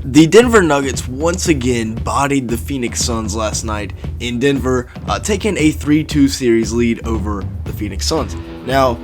The Denver Nuggets once again bodied the Phoenix Suns last night in Denver, taking a 3-2 series lead over the Phoenix Suns. Now,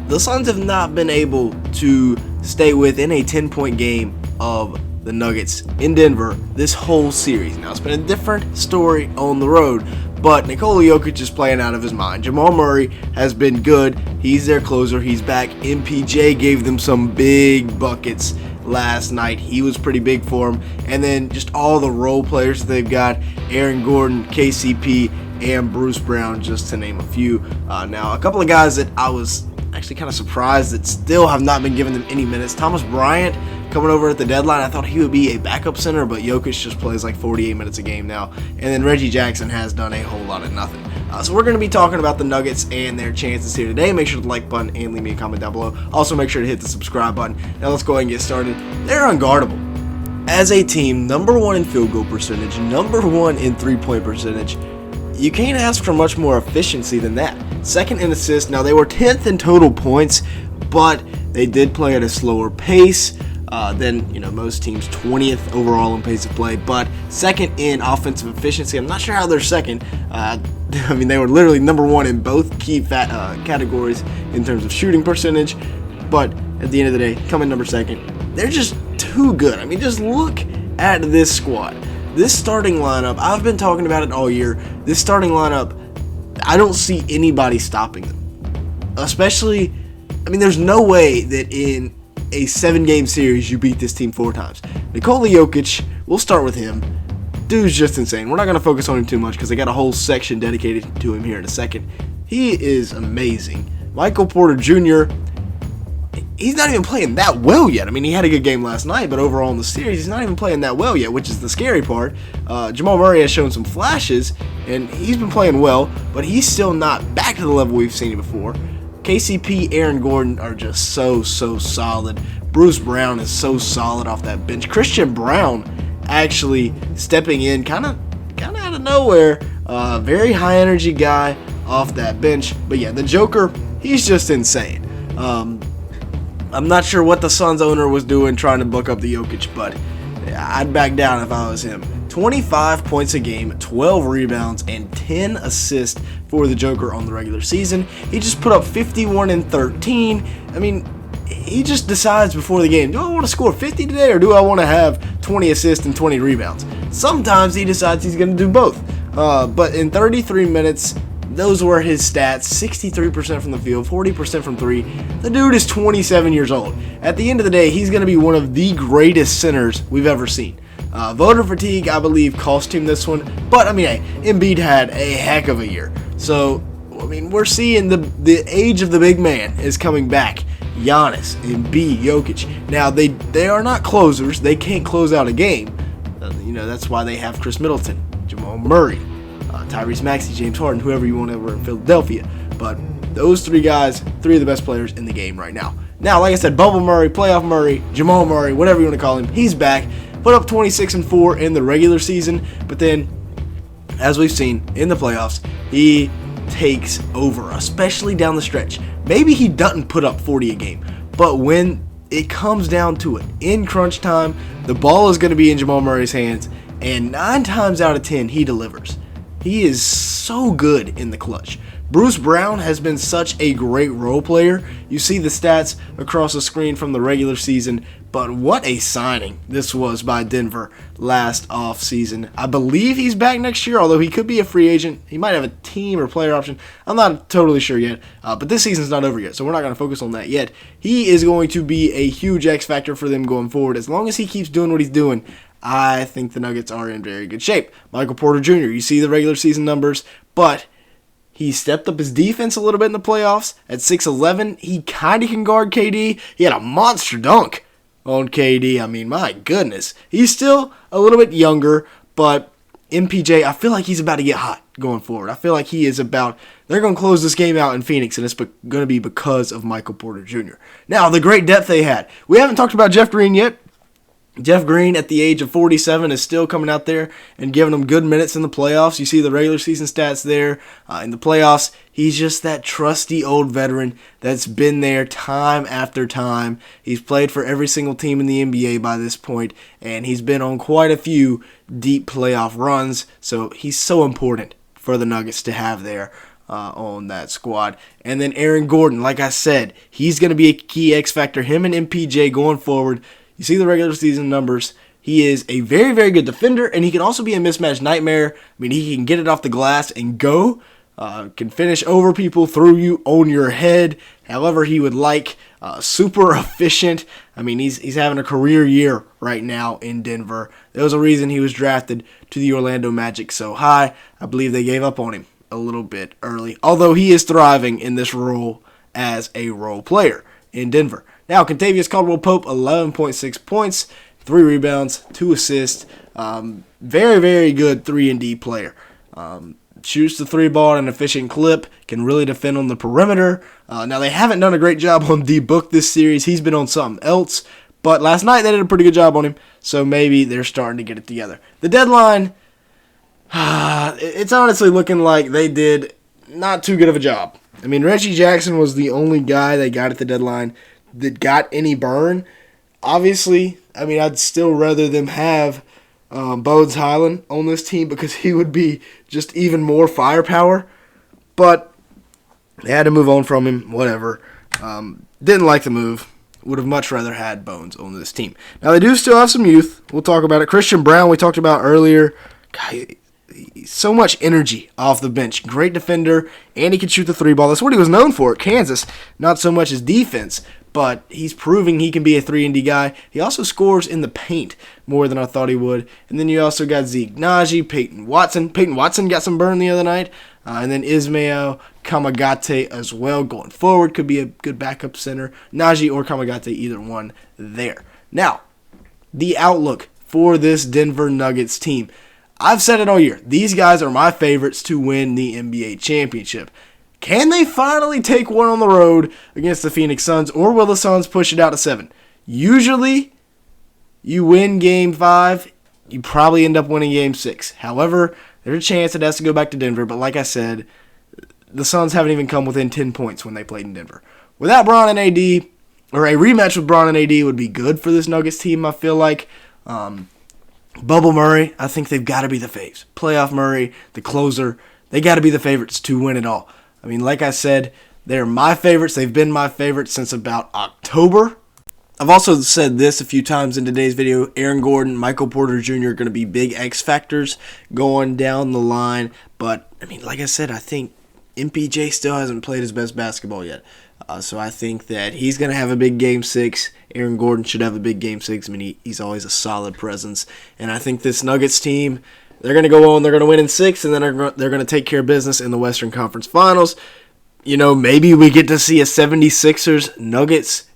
the Suns have not been able to stay within a 10-point game of the Nuggets in Denver this whole series. Now, it's been a different story on the road, but Nikola Jokic is playing out of his mind. Jamal Murray has been good. He's their closer. He's back. MPJ gave them some big buckets last night. He was pretty big for them. And then just all the role players that they've got, Aaron Gordon, KCP, and Bruce Brown, just to name a few. Now, a couple of guys that I was actually kind of surprised that still have not been giving them any minutes. Thomas Bryant coming over at the deadline. I thought he would be a backup center, but Jokic just plays like 48 minutes a game now. And then Reggie Jackson has done a whole lot of nothing. So we're going to be talking about the Nuggets and their chances here today. Make sure to like button and leave me a comment down below. Also, make sure to hit the subscribe button. Now let's go ahead and get started. They're unguardable. As a team, number one in field goal percentage, number one in three-point percentage. You can't ask for much more efficiency than that. Second in assists. Now, they were 10th in total points, but they did play at a slower pace than most teams. 20th overall in pace of play, but second in offensive efficiency. I'm not sure how they're second. They were literally number one in both key categories in terms of shooting percentage, but at the end of the day, coming number second. They're just too good. Just look at this squad. This starting lineup, I've been talking about it all year. This starting lineup, I don't see anybody stopping them. Especially, there's no way that in a 7-game series you beat this team 4 times. Nikola Jokic, we'll start with him. Dude's just insane. We're not going to focus on him too much because I got a whole section dedicated to him here in a second. He is amazing. Michael Porter Jr., he's not even playing that well yet. He had a good game last night, but overall in the series, he's not even playing that well yet, which is the scary part. Jamal Murray has shown some flashes, and he's been playing well, but he's still not back to the level we've seen before. KCP, Aaron Gordon are just so solid. Bruce Brown is so solid off that bench. Christian Brown actually stepping in kind of out of nowhere. Very high energy guy off that bench. But yeah, the Joker, he's just insane. I'm not sure what the Suns owner was doing trying to book up the Jokic, but I'd back down if I was him. 25 points a game, 12 rebounds, and 10 assists for the Joker on the regular season. He just put up 51 and 13. He just decides before the game, do I want to score 50 today or do I want to have 20 assists and 20 rebounds? Sometimes he decides he's going to do both. But in 33 minutes, those were his stats. 63% from the field, 40% from 3. The dude is 27 years old. At the end of the day, he's going to be one of the greatest centers we've ever seen. Voter fatigue, I believe, cost him this one. But, Embiid had a heck of a year. So, we're seeing the age of the big man is coming back. Giannis, Embiid, Jokic. Now, they are not closers. They can't close out a game. That's why they have Chris Middleton, Jamal Murray, Tyrese Maxey, James Harden, whoever you want over in Philadelphia. But those 3 guys, 3 of the best players in the game right now. Now, like I said, Bubble Murray, Playoff Murray, Jamal Murray, whatever you want to call him, he's back. Put up 26 and 4 in the regular season, but then, as we've seen in the playoffs, he takes over, especially down the stretch. Maybe he doesn't put up 40 a game, but when it comes down to it, in crunch time, the ball is going to be in Jamal Murray's hands, and 9 times out of 10, he delivers. He is so good in the clutch. Bruce Brown has been such a great role player. You see the stats across the screen from the regular season, but what a signing this was by Denver last offseason. I believe he's back next year, although he could be a free agent. He might have a team or player option. I'm not totally sure yet, but this season's not over yet, so we're not going to focus on that yet. He is going to be a huge X factor for them going forward. As long as he keeps doing what he's doing, I think the Nuggets are in very good shape. Michael Porter Jr., you see the regular season numbers, but he stepped up his defense a little bit in the playoffs. At 6'11", he kind of can guard KD. He had a monster dunk on KD. My goodness. He's still a little bit younger, but MPJ, I feel like he's about to get hot going forward. I feel like he is about, they're going to close this game out in Phoenix, and it's going to be because of Michael Porter Jr. Now, the great depth they had. We haven't talked about Jeff Green yet. Jeff Green, at the age of 47, is still coming out there and giving them good minutes in the playoffs. You see the regular season stats there. In the playoffs, He's just that trusty old veteran that's been there time after time. He's played for every single team in the NBA by this point, and he's been on quite a few deep playoff runs, so he's so important for the Nuggets to have there on that squad. And then Aaron Gordon, like I said, he's going to be a key X factor. Him and MPJ going forward. You see the regular season numbers. He is a very, very good defender, and he can also be a mismatch nightmare. I mean, he can get it off the glass and go. Can finish over people, through you, on your head, however he would like. Super efficient. I mean, he's having a career year right now in Denver. There was a reason he was drafted to the Orlando Magic so high. I believe they gave up on him a little bit early, although he is thriving in this role as a role player in Denver. Now, Kentavious Caldwell-Pope, 11.6 points, 3 rebounds, 2 assists. Very, very good 3-and-D player. Shoots the 3 ball at an efficient clip, can really defend on the perimeter. Now, they haven't done a great job on D-Book this series. He's been on something else. But last night, they did a pretty good job on him, so maybe they're starting to get it together. The deadline, it's honestly looking like they did not too good of a job. I mean, Reggie Jackson was the only guy they got at the deadline that got any burn. Obviously, I mean, I'd still rather them have Bones Highland on this team because he would be just even more firepower. But they had to move on from him, whatever. Didn't like the move. Would have much rather had Bones on this team. Now, they do still have some youth. We'll talk about it. Christian Brown, we talked about earlier. God, so much energy off the bench. Great defender, and he can shoot the 3 ball. That's what he was known for at Kansas. Not so much his defense, but he's proving he can be a 3-and-D guy. He also scores in the paint more than I thought he would. And then you also got Zeke Naji, Peyton Watson. Peyton Watson got some burn the other night. And then Ismail Kamagate as well going forward. Could be a good backup center. Naji or Kamagate, either one there. Now, the outlook for this Denver Nuggets team. I've said it all year. These guys are my favorites to win the NBA championship. Can they finally take one on the road against the Phoenix Suns, or will the Suns push it out to 7? Usually, you win Game 5, you probably end up winning Game 6. However, there's a chance it has to go back to Denver, but like I said, the Suns haven't even come within 10 points when they played in Denver. Without Bron and AD, or a rematch with Bron and AD would be good for this Nuggets team, I feel like. Bubble Murray, I think they've got to be the faves. Playoff Murray, the closer, they got to be the favorites to win it all. I mean, like I said, they're my favorites. They've been my favorites since about October. I've also said this a few times in today's video. Aaron Gordon, Michael Porter Jr. are going to be big X factors going down the line. But, I mean, like I said, I think MPJ still hasn't played his best basketball yet. So I think that he's going to have a big Game 6. Aaron Gordon should have a big Game 6. I mean, he's always a solid presence. And I think this Nuggets team, they're going to go on, they're going to win in 6, and then they're going to take care of business in the Western Conference Finals. You know, maybe we get to see a 76ers Nuggets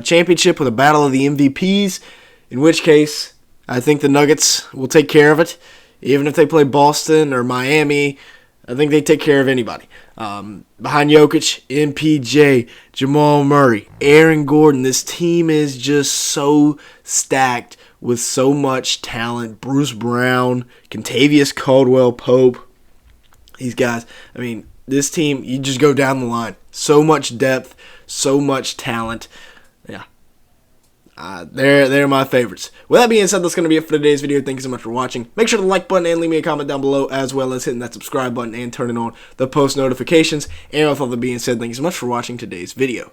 championship with a battle of the MVPs, in which case I think the Nuggets will take care of it. Even if they play Boston or Miami, I think they take care of anybody. Behind Jokic, MPJ, Jamal Murray, Aaron Gordon, this team is just so stacked with so much talent. Bruce Brown, Kentavious Caldwell-Pope, these guys. I mean, this team, you just go down the line. So much depth, so much talent. Yeah. They're my favorites. With that being said, that's going to be it for today's video. Thank you so much for watching. Make sure to like button and leave me a comment down below, as well as hitting that subscribe button and turning on the post notifications. And with all that being said, thank you so much for watching today's video.